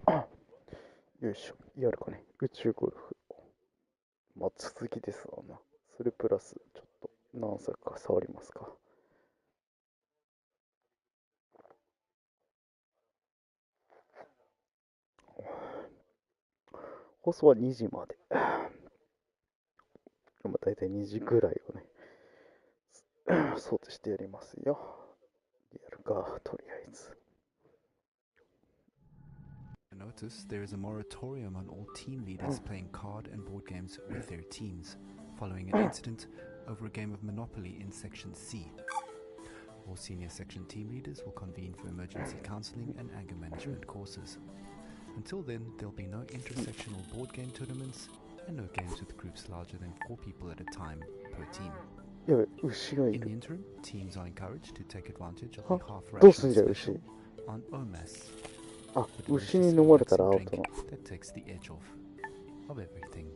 あ、よいしょ。やるかね。宇宙ゴルフ。まあ、続きですわな。それプラス、ちょっと何作か触りますか。放送は2時まで。まあ、大体2時ぐらいをね、そうとしてやりますよ。やるか、とりあえず。Notice there is a moratorium on all team leaders playing card and board games with their teams, following an incident over a game of Monopoly in Section C. All senior section team leaders will convene for emergency counseling and anger management courses. Until then, there'll be no intersectional board game tournaments and no games with groups larger than 4 people at a time per team. やべ、牛がい In the る。 interim, teams are encouraged to take advantage of は the half どうすん ration じゃ、 special 牛。 on OMAS, あ、 the 牛に delicious 飲まれたら relaxing アウト drink な。 that takes the edge off of everything.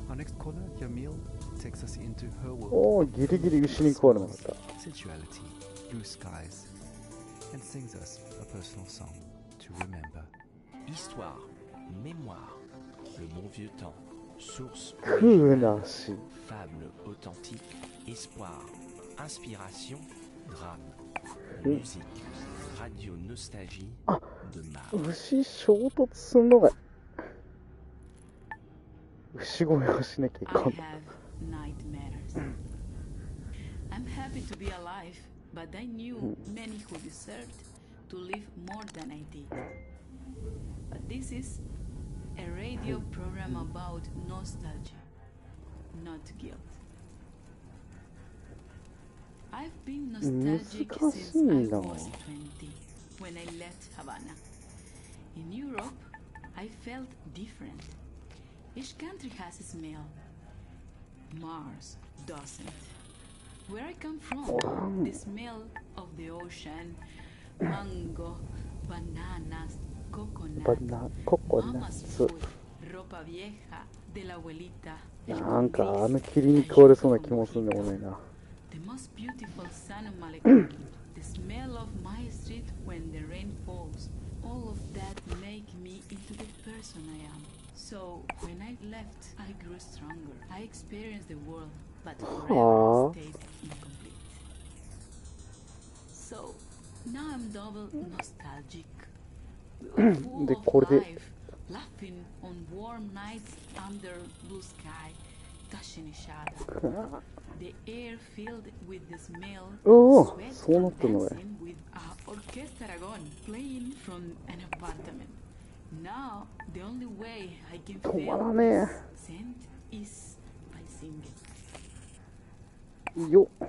Our next caller, Yamil, takes us into her お world ー、ギリギリ牛に食われなかった。 of sensuality, blue skies, and sings us a personal song to remember. Histoire, mémoire, le bon vieux temps, source 食う originale, なし。 fable authentique, espoir, inspiration, drame, Oui. musique, radio nostalgie, Ah. de marbre. 牛衝突すんのが牛越えをしなきゃい I かん。 have nightmares. I'm happy to be alive, but I knew many who deserved to live more than I did. But this is a radio program about nostalgia, not guilt. I've been nostalgic since I was 20, when I left Havana. In Europe, I felt different. Each country has a smell. Mars doesn't. Where I come from, the smell of the ocean, mango, bananas, coconut, ココナッ mama's ツ。 food, ropa vieja, de la abuelita, el なんかあの condis, 霧に la 食われそうな yuca 気もするんでも mojito, ないな。 the most beautiful sun of Malecón, the smell of my street when the rain falls. All of that make me into the person I am. So when I left, I grew stronger. I experienced the world, but forever stayed incomplete. So now I'm double nostalgic. We were full で of これで life, laughing on warm nights under blue sky, touching each other. The air filled with the smell Oh, of sweat so from not to know. dancing with Orchestra Aragon playing from an apartment. Now the only way I can 止ま feel らね scent is by singing. え。よっ。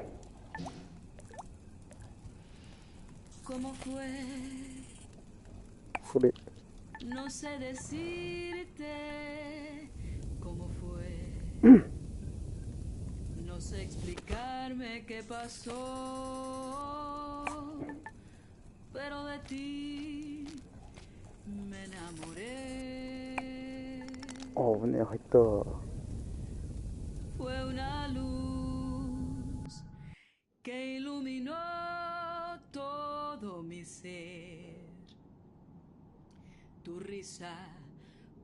¿Cómo fue? これ。 No sé decirte cómo fue. No sé explicarme qué pasó, pero de ti me enamoré. あ、危ねえ、入った。 Fue una luz que iluminó todo mi ser. Tu risa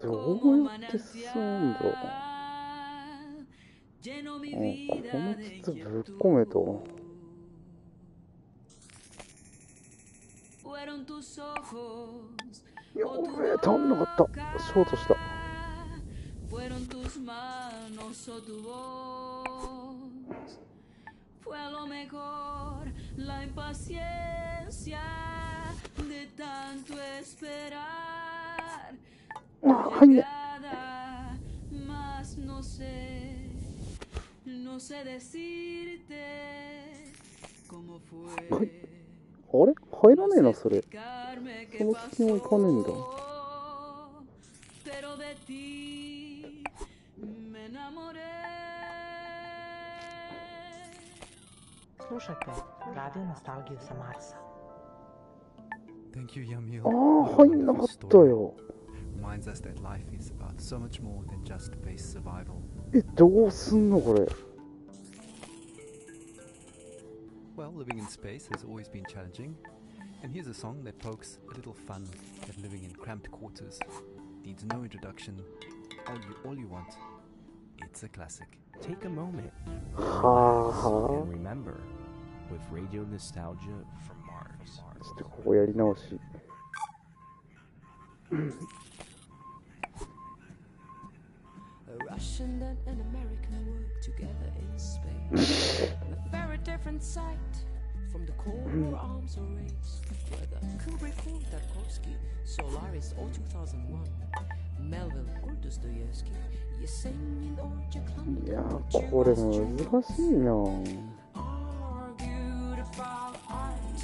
ど como うやって進むんだろ manantial llenó mi う。こ vida の de 筒ぶっ込めと。 Fueron tus ojos や o tu べえ、足んなかった。ショートした。 Fueron tus manos o tu voz. Fue a lo mejor la impaciencia de tanto esperar. Tu llegada, mas no sé decirte cómo fue. あれ入らねえな、それ。その隙もいかねえんだ。 Pero de ti me enamoré. Slušajte Radio Nostalgiju sa Marsa. Thank you, Yamil. あ What あ、 a 入んな wonderful かった story. よ。 Reminds us that life is about so much more than just base survival. どうすんのこれ。 Well, living in space has always been challenging. And here's a song that pokes a little fun at living in cramped quarters. Needs no introduction. All you want. It's a classic. Take a moment, Ha ha. and remember with radio nostalgia from Mars. ちょっとここやり直し。 A Russian and an American work together in space. A very different sight from the Cold War arms race. Whether Kubrick or Tarkovsky, Solaris or 2001, Melville or Dostoevsky, Yesenin or Jack いや London. ー、これ難しいな。 Argued about art,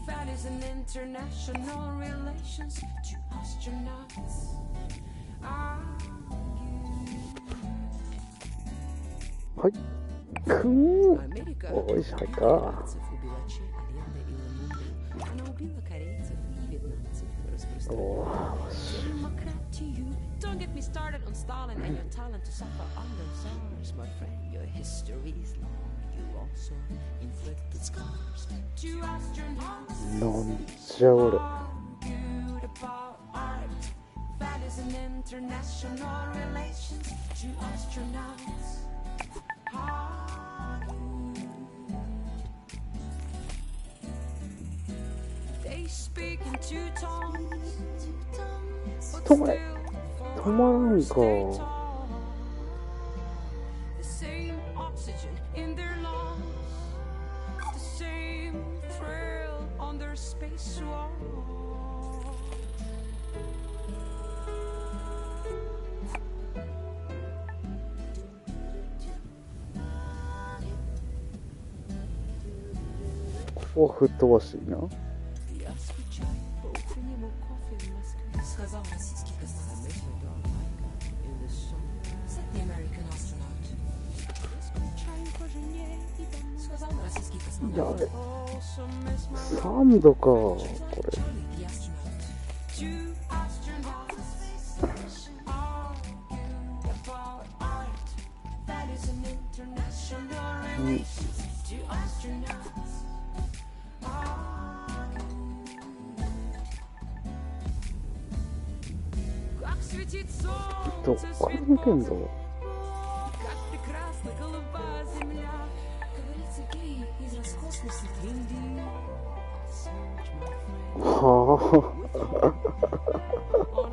values and international relations. Two astronauts argued. はい。くん。 America Oi, sai cá. Grazie fu Bilace, aliade il mondo. A non più la carezza di Vietnamese per spostare. おー Democrat to you. Don't get me started on Stalin and your talent to suffer under SARS, my friend. Your history is long. You also inflicted scars. Two astronauts なんじゃ俺。 argued about art, values and international relations. Two astronauts argued. They speak in two tongues, but 止まれ。 still 止まらんか。 the same oxygen in their lungs, the same thrill on their spacewalk. О, ここは吹っ飛ばしいな。 Я скучаю по утреннему кофе в Москве. Сказал российский космонавт. In the sun. Said the American astronaut. Я скучаю по жене и дому. Сказал российский いや、 космонавт. Also miss my 3度か、これ。 the astronaut. Two astronauts argued about art. That is an international relations. Two astronauts argued. Как светит どっ солнце, から見てんだ。 как прекрасна голубая земля. Говорится, геи из роскошности Индии. Search, my friend. は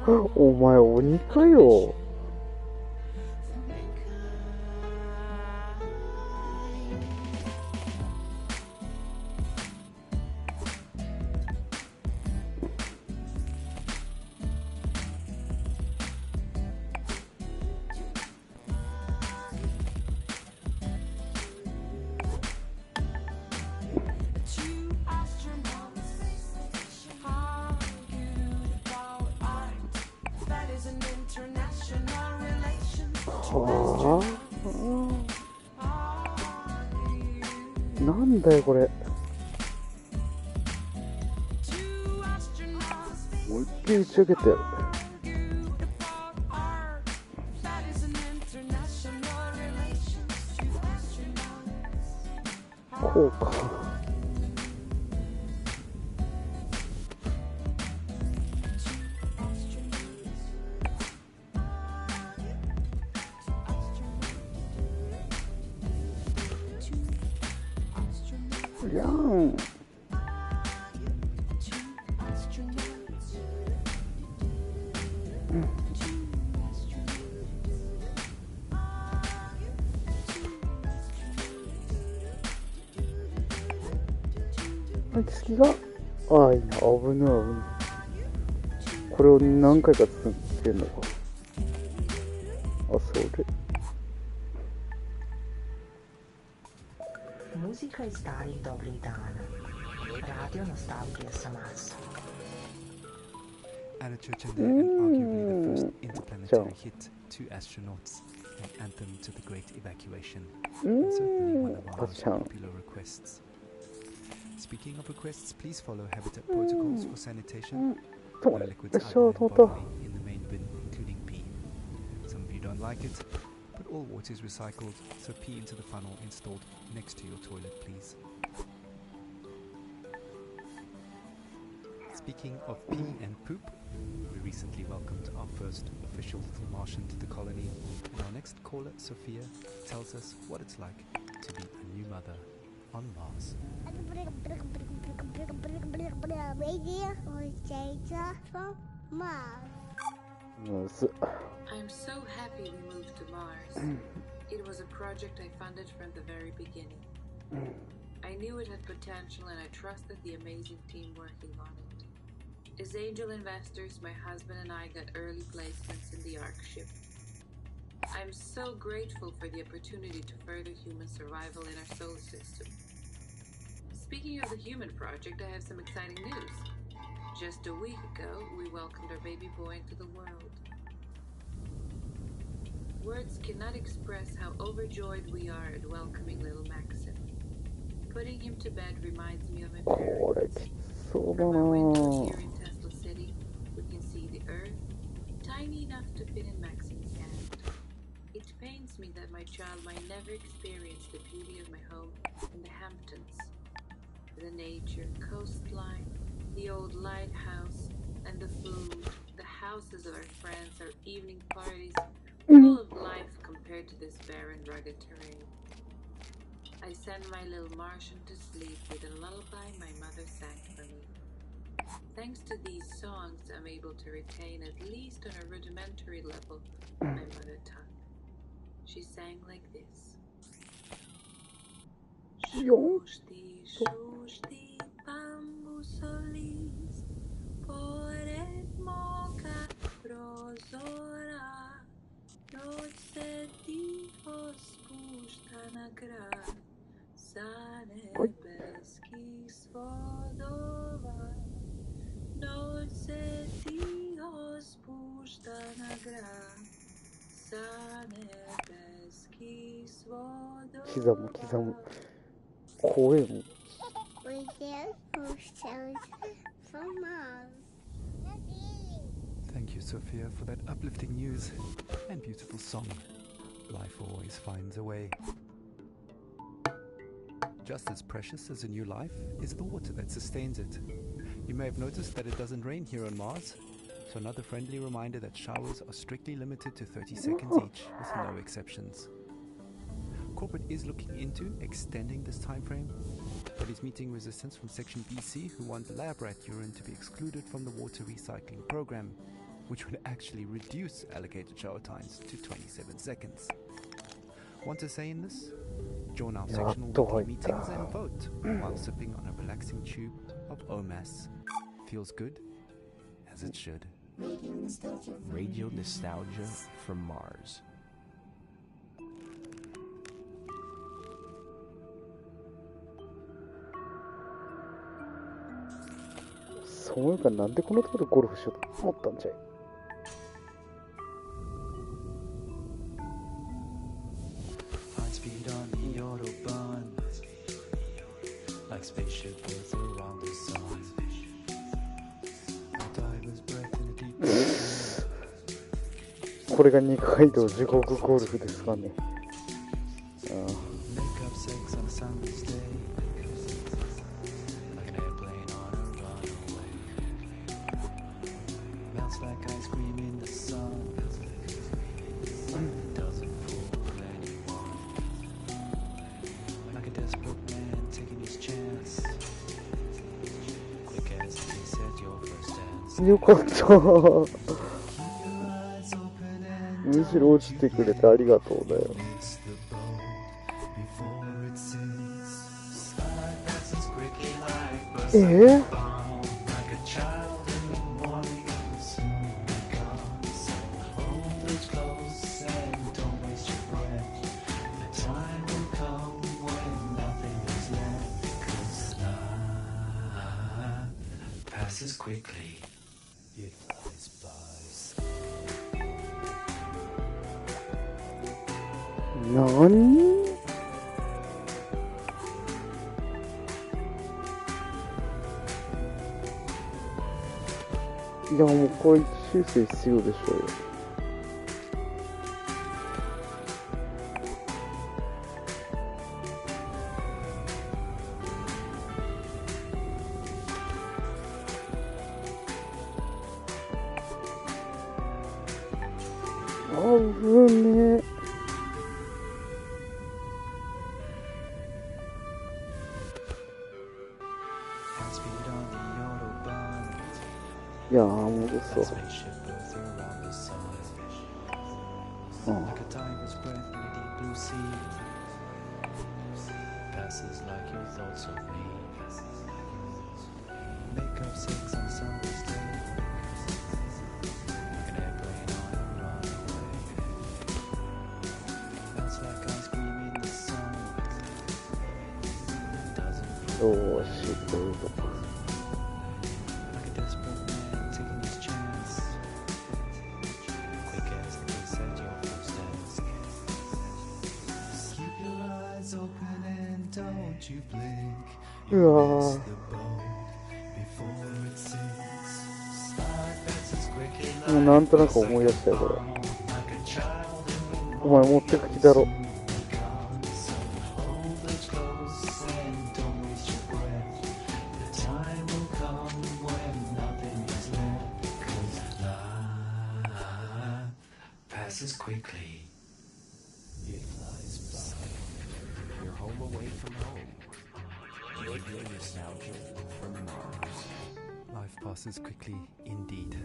あ。お前鬼かよ。 Two astronauts argued about art. That is an international relation. Two は astronauts あ。 argued. なんだよこれ。 Two astronauts もう一回打ち上げてやる。 argued about art. That is an international relation. Two astronauts こうか。 りゃん。 月が、ああ、いいな、危ない危ない。これを何回か続けるのか。あ、それ。 Muzika iz starih dobrih dana. Radio nostalgije sa Marsa. Anna Churchill and arguably the first interplanetary hit, Two Astronauts, an anthem to the Great Evacuation, and certainly one of our most popular requests. Speaking of requests, please follow Habitat protocols for sanitation. 止 No まれ。よ liquids っしゃ other ー、止 than まった。 bodily in the main bin, including pee. Some of you don't like it, but all water is recycled, so pee into the funnel installed next to your toilet, please. Speaking of pee and poop, we recently welcomed our first official little Martian to the colony, and our next caller, Sophia, tells us what it's like to be a new mother on Mars.むずっ。 I'm so happy we moved to Mars. It was a project I funded from the very beginning. I knew it had potential and I trusted the amazing team working on it. As angel investors, my husband and I got early placements in the Ark ship. I'm so grateful for the opportunity to further human survival in our solar system. Speaking of the human project, I have some exciting news. Just a week ago, we welcomed our baby boy into the world. Words cannot express how overjoyed we are at welcoming little Maxim. Putting him to bed reminds me of my これ parents. きつそうだ From な our windows ぁ。 here in Tesla City, we can see the Earth, tiny enough to fit in Maxim's hand. It pains me that my child might never experience the beauty of my home in the Hamptons. The nature, coastline, the old lighthouse, and the food, the houses of our friends, our evening parties, full of life compared to this barren, rugged terrain. I send my little Martian to sleep with a lullaby my mother sang for me. Thanks to these songs, I'm able to retain, at least on a rudimentary level, my mother tongue. She sang like this. Shushti, shushti, bambusolis, pored moka prozora, noce ticho spuštana gra, sa nebeskih svodova, noce ticho spuštana gra, sa nebeskih svodova. 刻む刻む。声も。 Thank you, Sophia, for that uplifting news and beautiful song. Life always finds a way. Just as precious as a new life is the water that sustains it. You may have noticed that it doesn't rain here on Mars, so another friendly reminder that showers are strictly limited to 30 seconds each, with no exceptions. Corporate is looking into extending this time frame, but is meeting resistance from Section BC, who want lab rat urine to be excluded from the water recycling program, which would actually reduce allocated shower times to 27 seconds. Want to say in this? Join our sectional weekly meetings and vote while sipping on a relaxing tube of OMAS. Feels good, as it should. Radio Nostalgia from Mars. そういうかなんでこのところでゴルフしようと思ったんじゃい。 High speed on the autobahn, like spaceship was around the sun. A diver's breath in the deep ocean. これが二階堂地獄ゴルフですかね。 Make up sex on a summer's day, like an airplane on a runaway. Melts like ice cream in the sun. Doesn't fool anyone. Like a desperate man taking his chance. Quick as a kiss at your first dance. よかった。 Your eyes open and むしろ落ちてくれてありがとうだよ。 miss the boat before it sinks. Sky passes quickly like bursts え of bomb. Like a child in the morning, soon be gone. So hold it close and don't waste your breath. The time will come when nothing is left. 'Cause life passes quickly. It flies by. なにいやもうこれ修正必要でしょうよ。あぶねえ。いやーもう嘘。うん。よーし、どうぞ。うわー、もうなんとなく思い出したよこれ。お前持ってく気だろ。Passes quickly. It flies by. You're home away from home. Radio nostalgia from Mars. Life passes quickly indeed.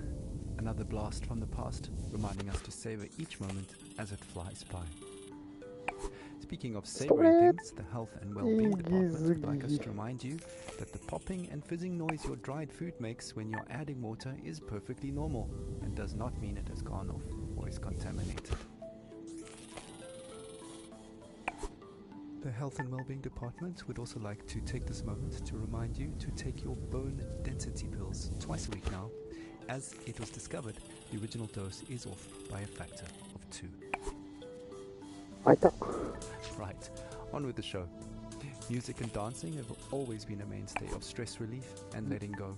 Another blast from the past, reminding us to savor each moment as it flies by. Speaking of savoring things, the Health and Wellbeing Department would like us to remind you that the popping and fizzing noise your dried food makes when you're adding water is perfectly normal and does not mean it has gone off or is contaminated. The Health and Wellbeing Department would also like to take this moment to remind you to take your bone density pills twice a week now, as it was discovered the original dose is off by a factor of 2. Right, on with the show. Music and dancing have always been a mainstay of stress relief and letting go.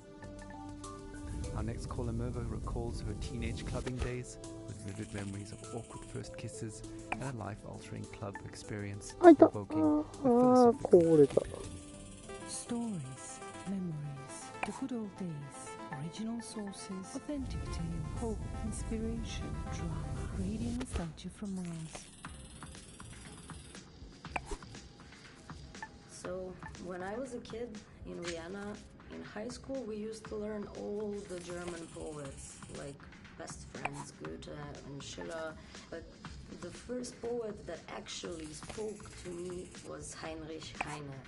Our next caller, Merva, recalls her teenage clubbing days with vivid memories of awkward first kisses and a life-altering club experience evoking a philosophical Stories, memories, the good old days, original sources, authentic tale, hope, inspiration, drama, radio nostalgia from Mars. So, when I was a kid in Vienna, in high school, we used to learn all the German poets, like Best Friends, Goethe and Schiller. But the first poet that actually spoke to me was Heinrich Heine.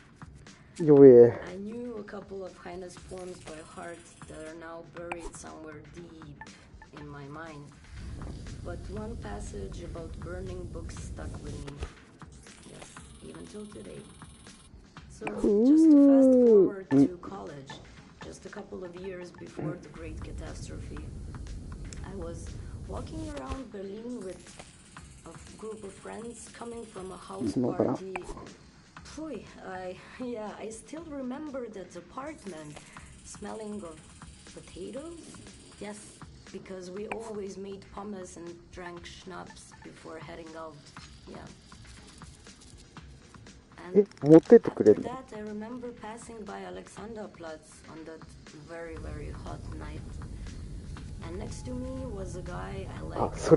I knew a couple of Heine's poems by heart that are now buried somewhere deep in my mind. But one passage about burning books stuck with me. Yes, even till today. So, just to fast forward to college, just a couple of years before the Great Catastrophe, I was walking around Berlin with a group of friends coming from a house party. I still remember that apartment smelling of potatoes. Yes, because we always made pommes and drank schnapps before heading out. Yeah. And after that, I remember passing by Alexanderplatz on that very, very hot night. And next to me was a guy I liked.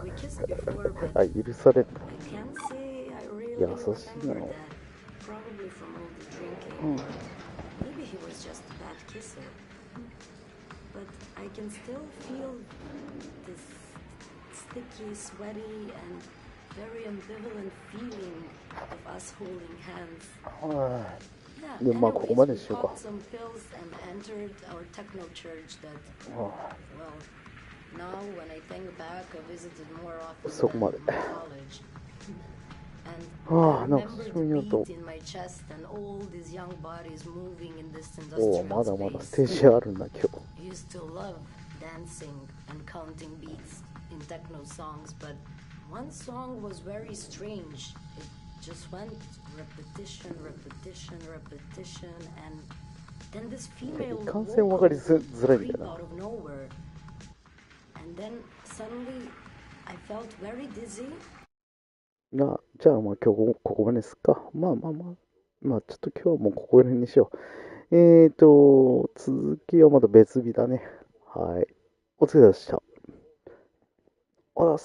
We kissed before, but I can't say I really remember that. Probably from all the drinking. Maybe he was just a bad kisser. But I can still feel this sticky, sweaty, and very ambivalent feeling of us holding hands. Anyways, we popped some pills and entered our techno church that, well, now when I think back, I visited more often than my college. And I remember the beat in my chest and all these young bodies moving in this industrial space. I used to love dancing and counting beats in techno songs, but one song was very strange. It just went repetition, repetition, repetition, and then this female vocal would creep out of nowhere. suddenly I felt very dizzy. じゃあまあ今日ここまでですか。まあちょっと今日はもうここら辺にしよう。続きはまた別日だね。はい。お疲れ様でした。あらっす。